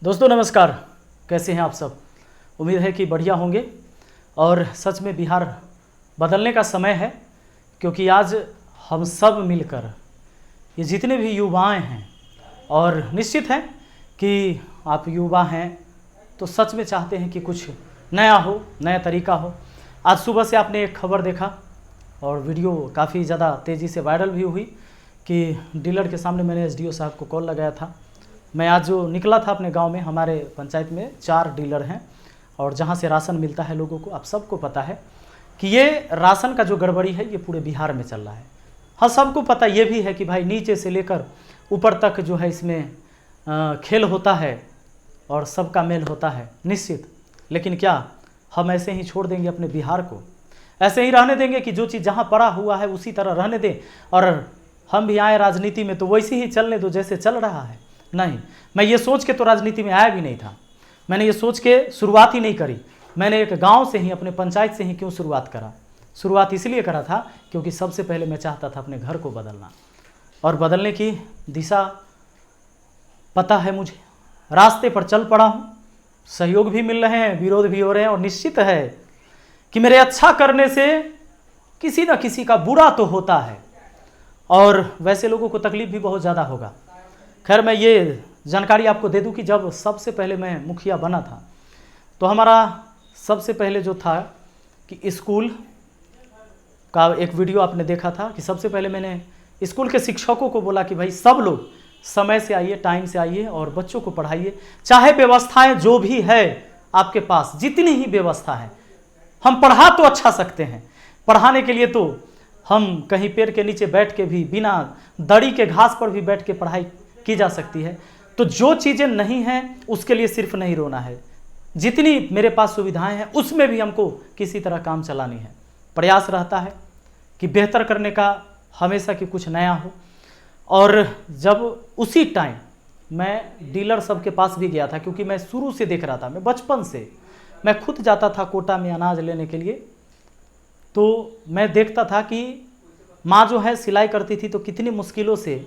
दोस्तों नमस्कार, कैसे हैं आप सब। उम्मीद है कि बढ़िया होंगे। और सच में बिहार बदलने का समय है, क्योंकि आज हम सब मिलकर ये जितने भी युवाएं हैं, और निश्चित है कि आप युवा हैं तो सच में चाहते हैं कि कुछ नया हो, नया तरीका हो। आज सुबह से आपने एक खबर देखा और वीडियो काफ़ी ज़्यादा तेज़ी से वायरल भी हुई कि डीलर के सामने मैंने एसडीओ साहब को कॉल लगाया था। मैं आज जो निकला था अपने गांव में, हमारे पंचायत में 4 डीलर हैं और जहां से राशन मिलता है लोगों को, आप सबको पता है कि ये राशन का जो गड़बड़ी है ये पूरे बिहार में चल रहा है। हाँ, सबको पता ये भी है कि भाई नीचे से लेकर ऊपर तक जो है इसमें खेल होता है और सबका मेल होता है निश्चित। लेकिन क्या हम ऐसे ही छोड़ देंगे अपने बिहार को? ऐसे ही रहने देंगे कि जो चीज़ जहाँ पड़ा हुआ है उसी तरह रहने दें और हम भी आए राजनीति में तो वैसे ही चलने दो जैसे चल रहा है? नहीं, मैं ये सोच के तो राजनीति में आया भी नहीं था। मैंने ये सोच के शुरुआत ही नहीं करी। मैंने एक गांव से ही, अपने पंचायत से ही क्यों शुरुआत करा? शुरुआत इसलिए करा था क्योंकि सबसे पहले मैं चाहता था अपने घर को बदलना, और बदलने की दिशा पता है मुझे। रास्ते पर चल पड़ा हूँ, सहयोग भी मिल रहे हैं, विरोध भी हो रहे हैं, और निश्चित है कि मेरे अच्छा करने से किसी न किसी का बुरा तो होता है और वैसे लोगों को तकलीफ भी बहुत ज़्यादा होगा। खैर, मैं ये जानकारी आपको दे दूं कि जब सबसे पहले मैं मुखिया बना था तो हमारा सबसे पहले जो था कि स्कूल का एक वीडियो आपने देखा था कि सबसे पहले मैंने स्कूल के शिक्षकों को बोला कि भाई सब लोग समय से आइए, टाइम से आइए और बच्चों को पढ़ाइए। चाहे व्यवस्थाएं जो भी है आपके पास, जितनी ही व्यवस्था है, हम पढ़ा तो अच्छा सकते हैं। पढ़ाने के लिए तो हम कहीं पेड़ के नीचे बैठ के भी, बिना दड़ी के घास पर भी बैठ के पढ़ाई की जा सकती है। तो जो चीज़ें नहीं हैं उसके लिए सिर्फ नहीं रोना है, जितनी मेरे पास सुविधाएं हैं उसमें भी हमको किसी तरह काम चलानी है। प्रयास रहता है कि बेहतर करने का, हमेशा कि कुछ नया हो। और जब उसी टाइम मैं डीलर सब के पास भी गया था, क्योंकि मैं शुरू से देख रहा था, मैं बचपन से मैं खुद जाता था कोटा में अनाज लेने के लिए। तो मैं देखता था कि माँ जो है सिलाई करती थी तो कितनी मुश्किलों से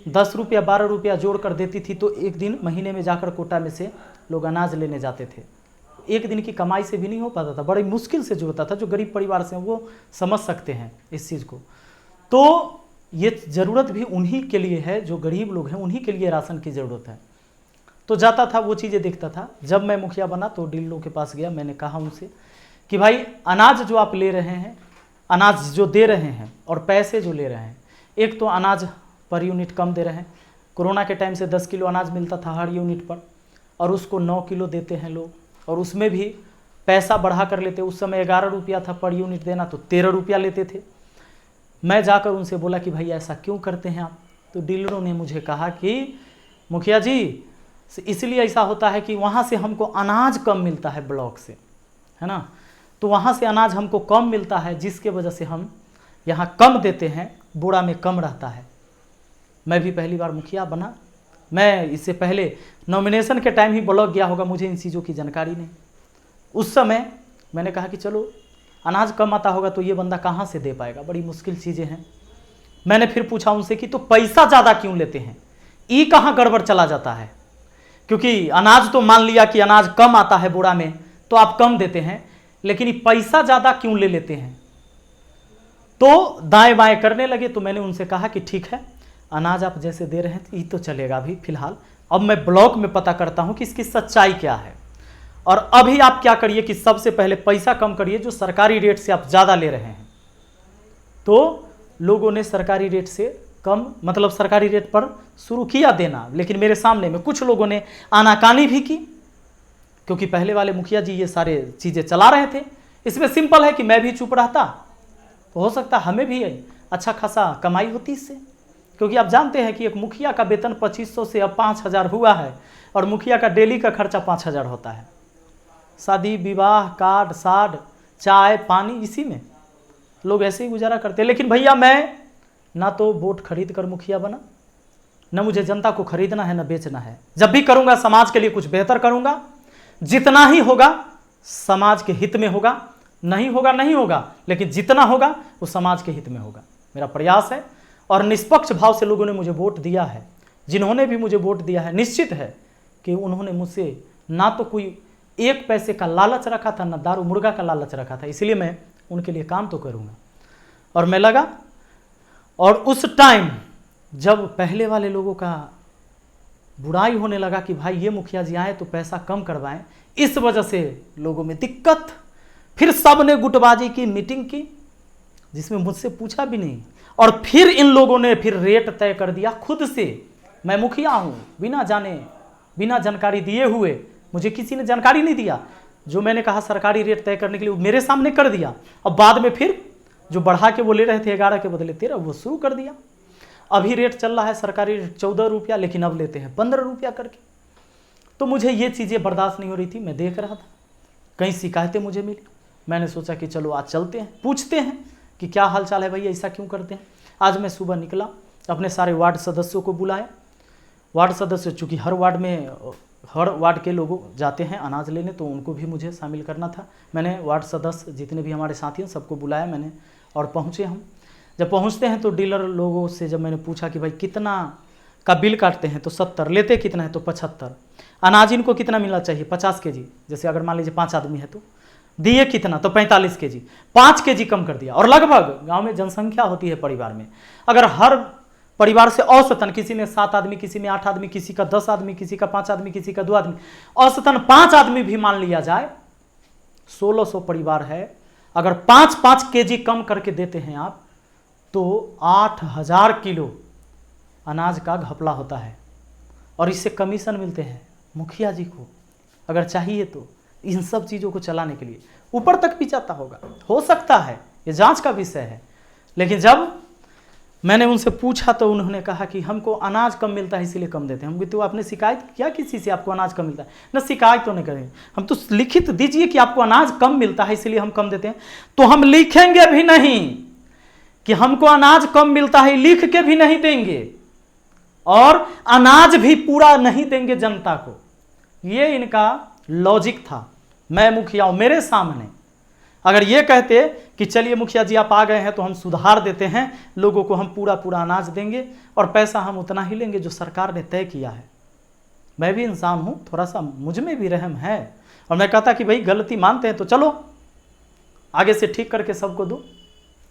10 रुपया 12 रुपया जोड़ कर देती थी, तो एक दिन महीने में जाकर कोटा में से लोग अनाज लेने जाते थे। एक दिन की कमाई से भी नहीं हो पाता था, बड़ी मुश्किल से जुड़ता था। जो गरीब परिवार से हैं वो समझ सकते हैं इस चीज़ को। तो ये ज़रूरत भी उन्हीं के लिए है, जो गरीब लोग हैं उन्हीं के लिए राशन की ज़रूरत है। तो जाता था, वो चीज़ें देखता था। जब मैं मुखिया बना तो डीलरों के पास गया, मैंने कहा उनसे कि भाई अनाज जो आप ले रहे हैं, अनाज जो दे रहे हैं और पैसे जो ले रहे हैं, एक तो अनाज पर यूनिट कम दे रहे हैं। कोरोना के टाइम से 10 किलो अनाज मिलता था हर यूनिट पर, और उसको 9 किलो देते हैं लोग, और उसमें भी पैसा बढ़ा कर लेते। उस समय 11 रुपया था पर यूनिट देना, तो 13 रुपया लेते थे। मैं जाकर उनसे बोला कि भाई ऐसा क्यों करते हैं आप? तो डीलरों ने मुझे कहा कि मुखिया जी, इसलिए ऐसा होता है कि वहाँ से हमको अनाज कम मिलता है ब्लॉक से, है ना, तो वहाँ से अनाज हमको कम मिलता है, जिसके वजह से हम यहाँ कम देते हैं, बोरा में कम रहता है। मैं भी पहली बार मुखिया बना, मैं इससे पहले नॉमिनेशन के टाइम ही ब्लॉक गया होगा, मुझे इन चीज़ों की जानकारी नहीं। उस समय मैंने कहा कि चलो अनाज कम आता होगा तो ये बंदा कहाँ से दे पाएगा, बड़ी मुश्किल चीज़ें हैं। मैंने फिर पूछा उनसे कि तो पैसा ज़्यादा क्यों लेते हैं, ये कहाँ गड़बड़ चला जाता है? क्योंकि अनाज तो मान लिया कि अनाज कम आता है बोरा में तो आप कम देते हैं, लेकिन ये पैसा ज़्यादा क्यों ले लेते हैं? तो दाएँ बाएँ करने लगे। तो मैंने उनसे कहा कि ठीक है, अनाज आप जैसे दे रहे हैं ये तो चलेगा अभी फ़िलहाल, अब मैं ब्लॉक में पता करता हूँ कि इसकी सच्चाई क्या है। और अभी आप क्या करिए कि सबसे पहले पैसा कम करिए, जो सरकारी रेट से आप ज़्यादा ले रहे हैं। तो लोगों ने सरकारी रेट से कम, मतलब सरकारी रेट पर शुरू किया देना, लेकिन मेरे सामने में कुछ लोगों ने आनाकानी भी की, क्योंकि पहले वाले मुखिया जी ये सारे चीज़ें चला रहे थे। इसमें सिंपल है कि मैं भी चुप रहता तो हो सकता हमें भी अच्छा खासा कमाई होती इससे, क्योंकि आप जानते हैं कि एक मुखिया का वेतन 2500 से अब 5000 हुआ है, और मुखिया का डेली का खर्चा 5000 होता है। शादी विवाह, कार्ड साड, चाय पानी, इसी में लोग ऐसे ही गुजारा करते हैं। लेकिन भैया मैं ना तो वोट खरीद कर मुखिया बना, न मुझे जनता को खरीदना है न बेचना है। जब भी करूँगा समाज के लिए कुछ बेहतर करूँगा, जितना ही होगा समाज के हित में होगा, नहीं होगा नहीं होगा, लेकिन जितना होगा वो समाज के हित में होगा। मेरा प्रयास है, और निष्पक्ष भाव से लोगों ने मुझे वोट दिया है। जिन्होंने भी मुझे वोट दिया है, निश्चित है कि उन्होंने मुझसे ना तो कोई एक पैसे का लालच रखा था, ना दारू मुर्गा का लालच रखा था, इसलिए मैं उनके लिए काम तो करूँगा। और मैं लगा, और उस टाइम जब पहले वाले लोगों का बुराई होने लगा कि भाई ये मुखिया जी आए तो पैसा कम करवाएं, इस वजह से लोगों में दिक्कत, फिर सब ने गुटबाजी की, मीटिंग की, जिसमें मुझसे पूछा भी नहीं, और फिर इन लोगों ने फिर रेट तय कर दिया खुद से। मैं मुखिया हूँ, बिना जाने बिना जानकारी दिए हुए, मुझे किसी ने जानकारी नहीं दिया, जो मैंने कहा सरकारी रेट तय करने के लिए वो मेरे सामने कर दिया। अब बाद में फिर जो बढ़ा के वो ले रहे थे 11 के बदले 13, वो शुरू कर दिया। अभी रेट चल रहा है सरकारी रेट 14 रुपया, लेकिन अब लेते हैं 15 रुपया करके। तो मुझे ये चीज़ें बर्दाश्त नहीं हो रही थी, मैं देख रहा था, कई शिकायतें मुझे मिली। मैंने सोचा कि चलो आज चलते हैं, पूछते हैं कि क्या हाल चाल है भाई, ऐसा क्यों करते हैं। आज मैं सुबह निकला, अपने सारे वार्ड सदस्यों को बुलाया। वार्ड सदस्य, चूँकि हर वार्ड के लोग जाते हैं अनाज लेने, तो उनको भी मुझे शामिल करना था। मैंने वार्ड सदस्य जितने भी हमारे साथी हैं सबको बुलाया मैंने, और पहुँचे हम। जब पहुँचते हैं तो डीलर लोगों से जब मैंने पूछा कि भाई कितना का बिल काटते हैं, तो 70, लेते कितना है, तो 75। अनाज इनको कितना मिलना चाहिए, 50 kg, जैसे अगर मान लीजिए 5 आदमी है तो दिए कितना, तो 45 kg, 5 kg कम कर दिया। और लगभग गांव में जनसंख्या होती है परिवार में, अगर हर परिवार से औसतन, किसी में 7 आदमी, किसी में 8 आदमी, किसी का 10 आदमी, किसी का 5 आदमी, किसी का 2 आदमी, औसतन 5 आदमी भी मान लिया जाए, 1600 परिवार है, अगर 5-5 kg कम करके देते हैं आप, तो 8000 किलो अनाज का घपला होता है। और इससे कमीशन मिलते हैं मुखिया जी को, अगर चाहिए तो इन सब चीज़ों को चलाने के लिए ऊपर तक भी जाता होगा, हो सकता है, ये जांच का विषय है। लेकिन जब मैंने उनसे पूछा तो उन्होंने कहा कि हमको अनाज कम मिलता है इसीलिए कम देते हैं। हम तो आपने शिकायत किया किसी से आपको अनाज कम मिलता है? ना, शिकायत तो नहीं करेंगे हम, तो लिखित दीजिए कि आपको अनाज कम मिलता है इसलिए हम कम देते हैं। तो हम लिखेंगे भी नहीं कि हमको अनाज कम मिलता है, लिख के भी नहीं देंगे, और अनाज भी पूरा नहीं देंगे जनता को। ये इनका लॉजिक था। मैं मुखिया हूं, मेरे सामने अगर ये कहते कि चलिए मुखिया जी आप आ गए हैं तो हम सुधार देते हैं, लोगों को हम पूरा पूरा अनाज देंगे और पैसा हम उतना ही लेंगे जो सरकार ने तय किया है। मैं भी इंसान हूं, थोड़ा सा मुझ में भी रहम है, और मैं कहता कि भाई गलती मानते हैं तो चलो आगे से ठीक करके सबको दो,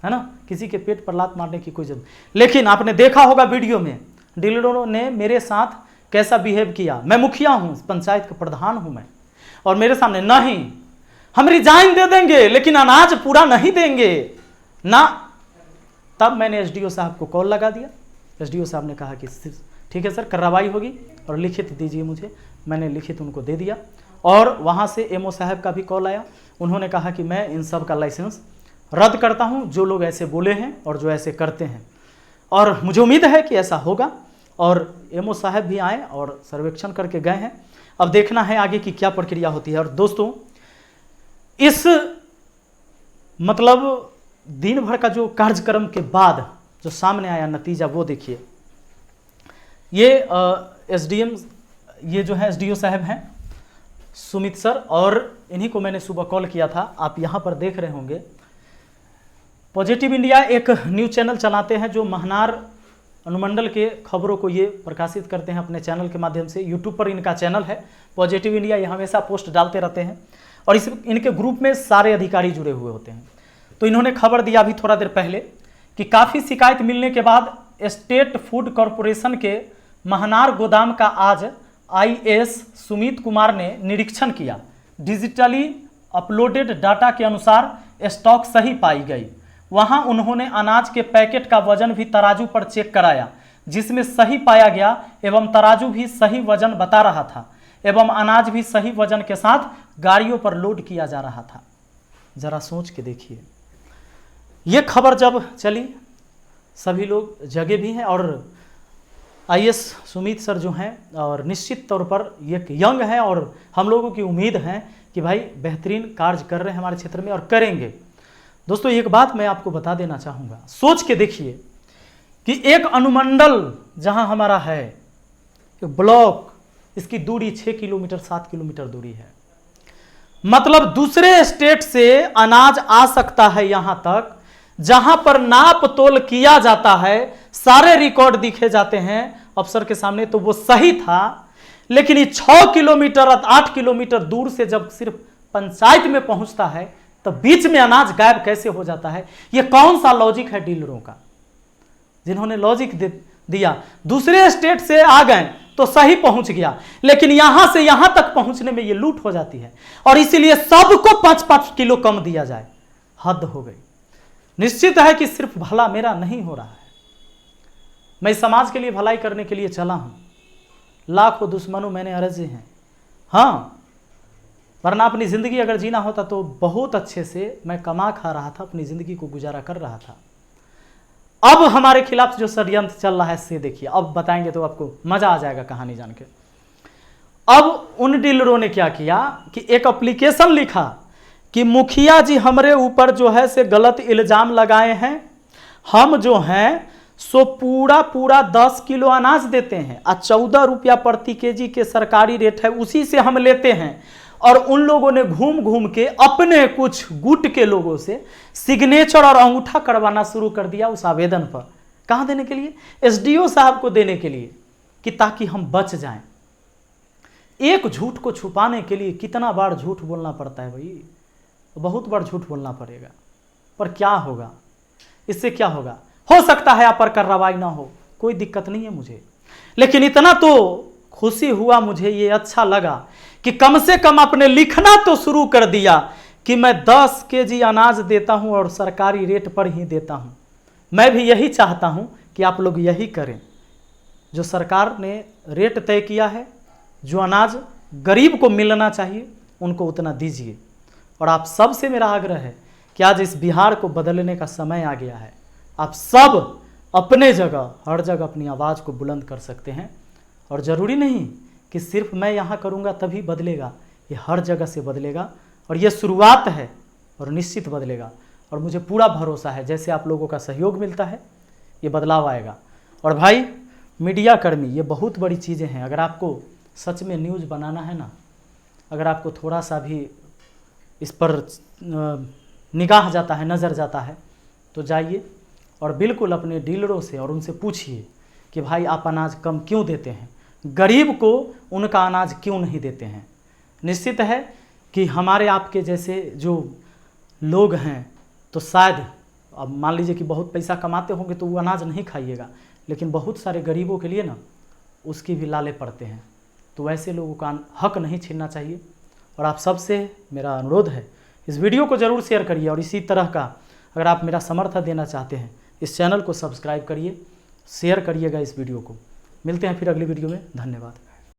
है ना, किसी के पेट पर लात मारने की कोई जरूरत। लेकिन आपने देखा होगा वीडियो में डीलरों ने मेरे साथ कैसा बिहेव किया। मैं मुखिया हूं, पंचायत का प्रधान हूं मैं, और मेरे सामने नहीं हम रिजाइन दे देंगे लेकिन अनाज पूरा नहीं देंगे ना। तब मैंने एसडीओ साहब को कॉल लगा दिया। एसडीओ साहब ने कहा कि ठीक है सर, कार्रवाई होगी और लिखित दीजिए मुझे। मैंने लिखित उनको दे दिया, और वहाँ से एमओ साहब का भी कॉल आया। उन्होंने कहा कि मैं इन सब का लाइसेंस रद्द करता हूँ, जो लोग ऐसे बोले हैं और जो ऐसे करते हैं, और मुझे उम्मीद है कि ऐसा होगा। और एमओ साहब भी आए और सर्वेक्षण करके गए हैं। अब देखना है आगे की क्या प्रक्रिया होती है। और दोस्तों, इस मतलब दिन भर का जो कार्यक्रम के बाद जो सामने आया नतीजा वो देखिए। ये एसडीएम, ये जो है एसडीओ साहब हैं सुमित सर, और इन्हीं को मैंने सुबह कॉल किया था। आप यहाँ पर देख रहे होंगे, पॉजिटिव इंडिया एक न्यूज़ चैनल चलाते हैं जो महनार अनुमंडल के खबरों को ये प्रकाशित करते हैं अपने चैनल के माध्यम से। यूट्यूब पर इनका चैनल है पॉजिटिव इंडिया, ये हमेशा पोस्ट डालते रहते हैं, और इनके ग्रुप में सारे अधिकारी जुड़े हुए होते हैं। तो इन्होंने खबर दिया अभी थोड़ा देर पहले कि काफ़ी शिकायत मिलने के बाद स्टेट फूड कॉरपोरेशन के महनार गोदाम का आज आईएएस सुमित कुमार ने निरीक्षण किया। डिजिटली अपलोडेड डाटा के अनुसार स्टॉक सही पाई गई। वहां उन्होंने अनाज के पैकेट का वजन भी तराजू पर चेक कराया, जिसमें सही पाया गया एवं तराजू भी सही वजन बता रहा था एवं अनाज भी सही वजन के साथ गाड़ियों पर लोड किया जा रहा था। जरा सोच के देखिए, ये खबर जब चली सभी लोग जगे भी हैं, और आईएएस सुमित सर जो हैं, और निश्चित तौर पर ये यंग हैं और हम लोगों की उम्मीद है कि भाई बेहतरीन कार्य कर रहे हैं हमारे क्षेत्र में और करेंगे। दोस्तों, एक बात मैं आपको बता देना चाहूँगा, सोच के देखिए कि एक अनुमंडल जहां हमारा है, एक ब्लॉक, इसकी दूरी 6 किलोमीटर 7 किलोमीटर दूरी है। मतलब दूसरे स्टेट से अनाज आ सकता है यहां तक, जहां पर नाप तोल किया जाता है, सारे रिकॉर्ड दिखे जाते हैं अफसर के सामने, तो वो सही था। लेकिन ये 6 किलोमीटर 8 किलोमीटर दूर से जब सिर्फ पंचायत में पहुंचता है तब बीच में अनाज गायब कैसे हो जाता है? ये कौन सा लॉजिक है डीलरों का? जिन्होंने लॉजिक दिया दूसरे स्टेट से आ गए तो सही पहुंच गया, लेकिन यहां से यहां तक पहुंचने में ये लूट हो जाती है और इसीलिए सबको 5-5 किलो कम दिया जाए। हद हो गई। निश्चित है कि सिर्फ भला मेरा नहीं हो रहा है, मैं समाज के लिए भलाई करने के लिए चला हूं। लाखों दुश्मनों मैंने अरजे हैं, हाँ, वरना अपनी ज़िंदगी अगर जीना होता तो बहुत अच्छे से मैं कमा खा रहा था, अपनी ज़िंदगी को गुजारा कर रहा था। अब हमारे खिलाफ जो षड्यंत्र चल रहा है से देखिए, अब बताएंगे तो आपको मज़ा आ जाएगा कहानी जान के। अब उन डीलरों ने क्या किया कि एक एप्लीकेशन लिखा कि मुखिया जी हमारे ऊपर जो है से गलत इल्ज़ाम लगाए हैं, हम जो हैं सो पूरा 10 किलो अनाज देते हैं और 14 रुपया प्रति केजी के सरकारी रेट है, उसी से हम लेते हैं। और उन लोगों ने घूम घूम के अपने कुछ गुट के लोगों से सिग्नेचर और अंगूठा करवाना शुरू कर दिया उस आवेदन पर। कहाँ देने के लिए? एसडीओ साहब को देने के लिए, कि ताकि हम बच जाएं। एक झूठ को छुपाने के लिए कितना बार झूठ बोलना पड़ता है भाई, बहुत बार झूठ बोलना पड़ेगा। पर क्या होगा इससे? क्या होगा? हो सकता है आप पर कार्रवाई ना हो, कोई दिक्कत नहीं है मुझे, लेकिन इतना तो खुशी हुआ, मुझे ये अच्छा लगा कि कम से कम आपने लिखना तो शुरू कर दिया कि मैं 10 केजी अनाज देता हूं और सरकारी रेट पर ही देता हूं। मैं भी यही चाहता हूं कि आप लोग यही करें। जो सरकार ने रेट तय किया है, जो अनाज गरीब को मिलना चाहिए उनको उतना दीजिए। और आप सब से मेरा आग्रह है कि आज इस बिहार को बदलने का समय आ गया है। आप सब अपने जगह हर जगह अपनी आवाज़ को बुलंद कर सकते हैं, और ज़रूरी नहीं कि सिर्फ मैं यहाँ करूँगा तभी बदलेगा, ये हर जगह से बदलेगा और ये शुरुआत है और निश्चित बदलेगा। और मुझे पूरा भरोसा है जैसे आप लोगों का सहयोग मिलता है ये बदलाव आएगा। और भाई मीडिया कर्मी, ये बहुत बड़ी चीज़ें हैं। अगर आपको सच में न्यूज़ बनाना है ना, अगर आपको थोड़ा सा भी इस पर निगाह जाता है, नज़र जाता है, तो जाइए और बिल्कुल अपने डीलरों से और उनसे पूछिए कि भाई आप अनाज कम क्यों देते हैं, गरीब को उनका अनाज क्यों नहीं देते हैं। निश्चित है कि हमारे आपके जैसे जो लोग हैं तो शायद अब मान लीजिए कि बहुत पैसा कमाते होंगे तो वो अनाज नहीं खाइएगा, लेकिन बहुत सारे गरीबों के लिए ना उसकी भी लाले पड़ते हैं, तो ऐसे लोगों का हक नहीं छीनना चाहिए। और आप सबसे मेरा अनुरोध है, इस वीडियो को ज़रूर शेयर करिए और इसी तरह का अगर आप मेरा समर्थन देना चाहते हैं इस चैनल को सब्सक्राइब करिए, शेयर करिएगा इस वीडियो को। मिलते हैं फिर अगली वीडियो में, धन्यवाद।